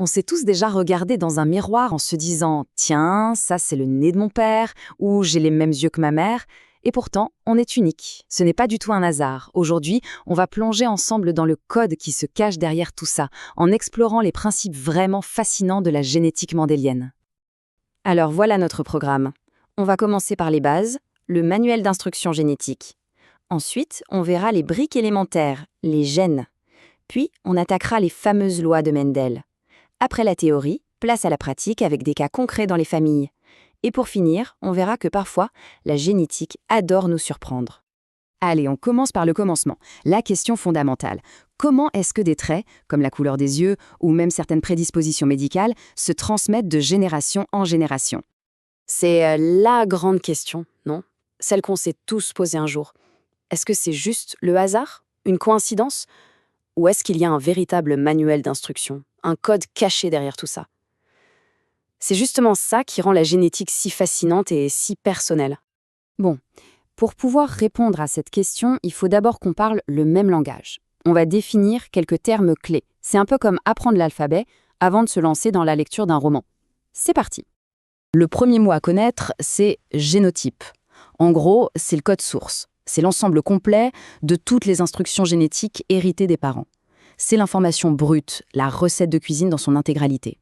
On s'est tous déjà regardé dans un miroir en se disant « Tiens, ça c'est le nez de mon père » ou « J'ai les mêmes yeux que ma mère ». Et pourtant, on est unique. Ce n'est pas du tout un hasard. Aujourd'hui, on va plonger ensemble dans le code qui se cache derrière tout ça, en explorant les principes vraiment fascinants de la génétique mendélienne. Alors voilà notre programme. On va commencer par les bases, le manuel d'instruction génétique. Ensuite, on verra les briques élémentaires, les gènes. Puis, on attaquera les fameuses lois de Mendel. Après la théorie, place à la pratique avec des cas concrets dans les familles. Et pour finir, on verra que parfois, la génétique adore nous surprendre. Allez, on commence par le commencement. La question fondamentale. Comment est-ce que des traits, comme la couleur des yeux ou même certaines prédispositions médicales, se transmettent de génération en génération? C'est la grande question, non? Celle qu'on s'est tous posée un jour. Est-ce que c'est juste le hasard? Une coïncidence? Ou est-ce qu'il y a un véritable manuel d'instruction, un code caché derrière tout ça? C'est justement ça qui rend la génétique si fascinante et si personnelle. Bon, pour pouvoir répondre à cette question, il faut d'abord qu'on parle le même langage. On va définir quelques termes clés. C'est un peu comme apprendre l'alphabet avant de se lancer dans la lecture d'un roman. C'est parti. Le premier mot à connaître, c'est génotype. En gros, c'est le code source. C'est l'ensemble complet de toutes les instructions génétiques héritées des parents. C'est l'information brute, la recette de cuisine dans son intégralité.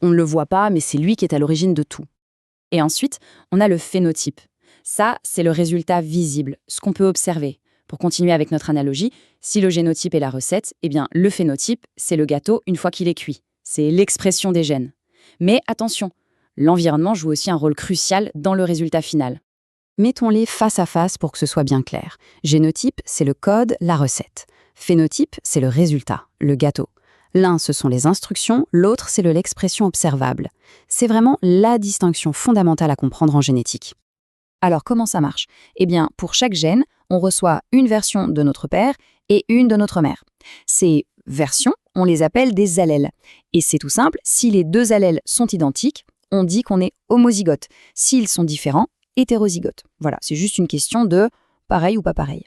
On ne le voit pas, mais c'est lui qui est à l'origine de tout. Et ensuite, on a le phénotype. Ça, c'est le résultat visible, ce qu'on peut observer. Pour continuer avec notre analogie, si le génotype est la recette, eh bien, le phénotype, c'est le gâteau une fois qu'il est cuit. C'est l'expression des gènes. Mais attention, l'environnement joue aussi un rôle crucial dans le résultat final. Mettons-les face à face pour que ce soit bien clair. Génotype, c'est le code, la recette. Phénotype, c'est le résultat, le gâteau. L'un, ce sont les instructions, l'autre, c'est l'expression observable. C'est vraiment la distinction fondamentale à comprendre en génétique. Alors, comment ça marche? Eh bien, pour chaque gène, on reçoit une version de notre père et une de notre mère. Ces versions, on les appelle des allèles. Et c'est tout simple, si les deux allèles sont identiques, on dit qu'on est homozygote. S'ils sont différents, hétérozygote. Voilà, c'est juste une question de pareil ou pas pareil.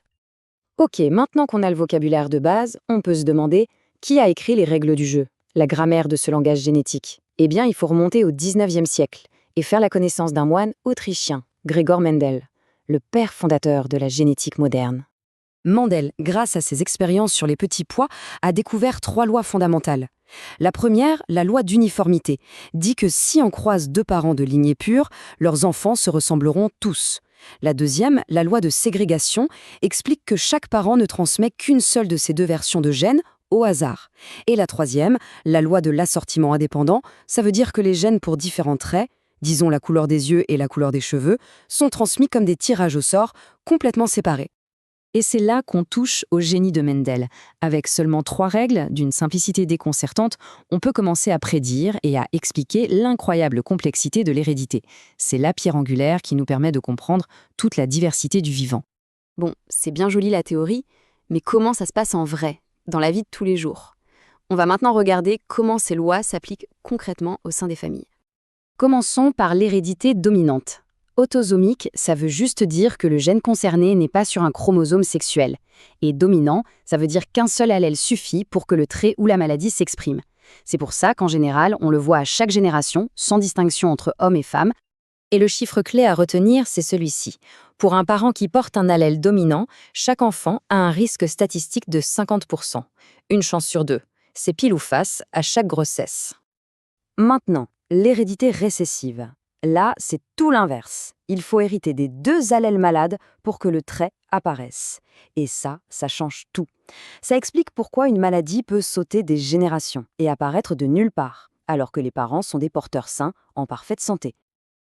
Ok, maintenant qu'on a le vocabulaire de base, on peut se demander qui a écrit les règles du jeu, la grammaire de ce langage génétique? Eh bien, il faut remonter au XIXe siècle et faire la connaissance d'un moine autrichien, Gregor Mendel, le père fondateur de la génétique moderne. Mendel, grâce à ses expériences sur les petits pois, a découvert 3 lois fondamentales. La première, la loi d'uniformité, dit que si on croise 2 parents de lignée pure, leurs enfants se ressembleront tous. La deuxième, la loi de ségrégation, explique que chaque parent ne transmet qu'une seule de ces 2 versions de gènes au hasard. Et la troisième, la loi de l'assortiment indépendant, ça veut dire que les gènes pour différents traits, disons la couleur des yeux et la couleur des cheveux, sont transmis comme des tirages au sort, complètement séparés. Et c'est là qu'on touche au génie de Mendel. Avec seulement 3 règles, d'une simplicité déconcertante, on peut commencer à prédire et à expliquer l'incroyable complexité de l'hérédité. C'est la pierre angulaire qui nous permet de comprendre toute la diversité du vivant. Bon, c'est bien joli la théorie, mais comment ça se passe en vrai, dans la vie de tous les jours? On va maintenant regarder comment ces lois s'appliquent concrètement au sein des familles. Commençons par l'hérédité dominante. Autosomique, ça veut juste dire que le gène concerné n'est pas sur un chromosome sexuel. Et dominant, ça veut dire qu'un seul allèle suffit pour que le trait ou la maladie s'exprime. C'est pour ça qu'en général, on le voit à chaque génération, sans distinction entre hommes et femmes. Et le chiffre clé à retenir, c'est celui-ci. Pour un parent qui porte un allèle dominant, chaque enfant a un risque statistique de 50%. Une chance sur 2. C'est pile ou face à chaque grossesse. Maintenant, l'hérédité récessive. Là, c'est tout l'inverse. Il faut hériter des 2 allèles malades pour que le trait apparaisse. Et ça change tout. Ça explique pourquoi une maladie peut sauter des générations et apparaître de nulle part, alors que les parents sont des porteurs sains, en parfaite santé.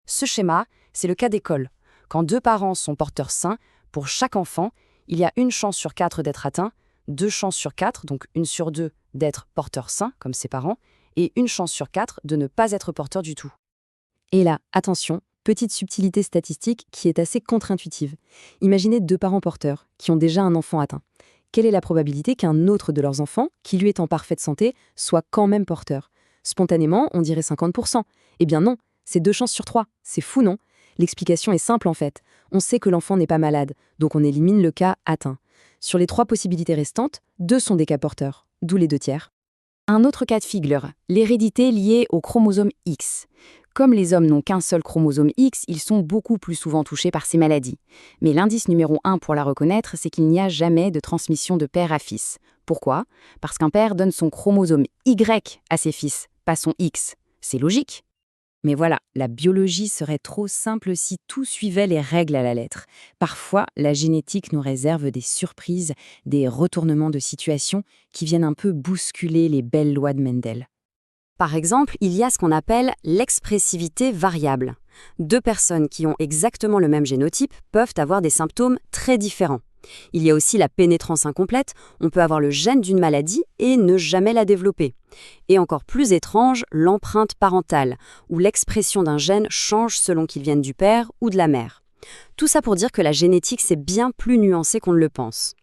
Ce schéma, c'est le cas d'école. Quand 2 parents sont porteurs sains, pour chaque enfant, il y a 1 chance sur 4 d'être atteint, 2 chances sur 4, donc 1 sur 2, d'être porteur sain, comme ses parents, et 1 chance sur 4 de ne pas être porteur du tout. Et là, attention, petite subtilité statistique qui est assez contre-intuitive. Imaginez 2 parents porteurs qui ont déjà un enfant atteint. Quelle est la probabilité qu'un autre de leurs enfants, qui lui est en parfaite santé, soit quand même porteur? Spontanément, on dirait 50%. Eh bien non, c'est 2 chances sur 3. C'est fou, non? L'explication est simple en fait. On sait que l'enfant n'est pas malade, donc on élimine le cas atteint. Sur les 3 possibilités restantes, 2 sont des cas porteurs, d'où les 2 tiers. Un autre cas de figure, l'hérédité liée au chromosome X. Comme les hommes n'ont qu'un seul chromosome X, ils sont beaucoup plus souvent touchés par ces maladies. Mais l'indice numéro 1 pour la reconnaître, c'est qu'il n'y a jamais de transmission de père à fils. Pourquoi? Parce qu'un père donne son chromosome Y à ses fils, pas son X. C'est logique. Mais voilà, la biologie serait trop simple si tout suivait les règles à la lettre. Parfois, la génétique nous réserve des surprises, des retournements de situation qui viennent un peu bousculer les belles lois de Mendel. Par exemple, il y a ce qu'on appelle l'expressivité variable. Deux personnes qui ont exactement le même génotype peuvent avoir des symptômes très différents. Il y a aussi la pénétrance incomplète, on peut avoir le gène d'une maladie et ne jamais la développer. Et encore plus étrange, l'empreinte parentale, où l'expression d'un gène change selon qu'il vienne du père ou de la mère. Tout ça pour dire que la génétique, c'est bien plus nuancé qu'on ne le pense.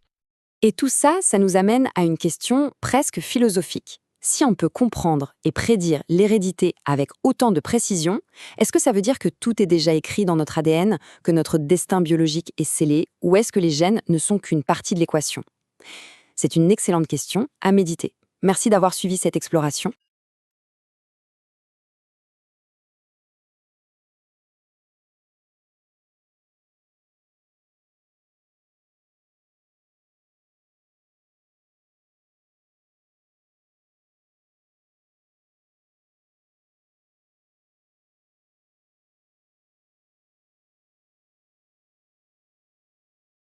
Et tout ça, ça nous amène à une question presque philosophique. Si on peut comprendre et prédire l'hérédité avec autant de précision, est-ce que ça veut dire que tout est déjà écrit dans notre ADN, que notre destin biologique est scellé, ou est-ce que les gènes ne sont qu'une partie de l'équation? C'est une excellente question à méditer. Merci d'avoir suivi cette exploration.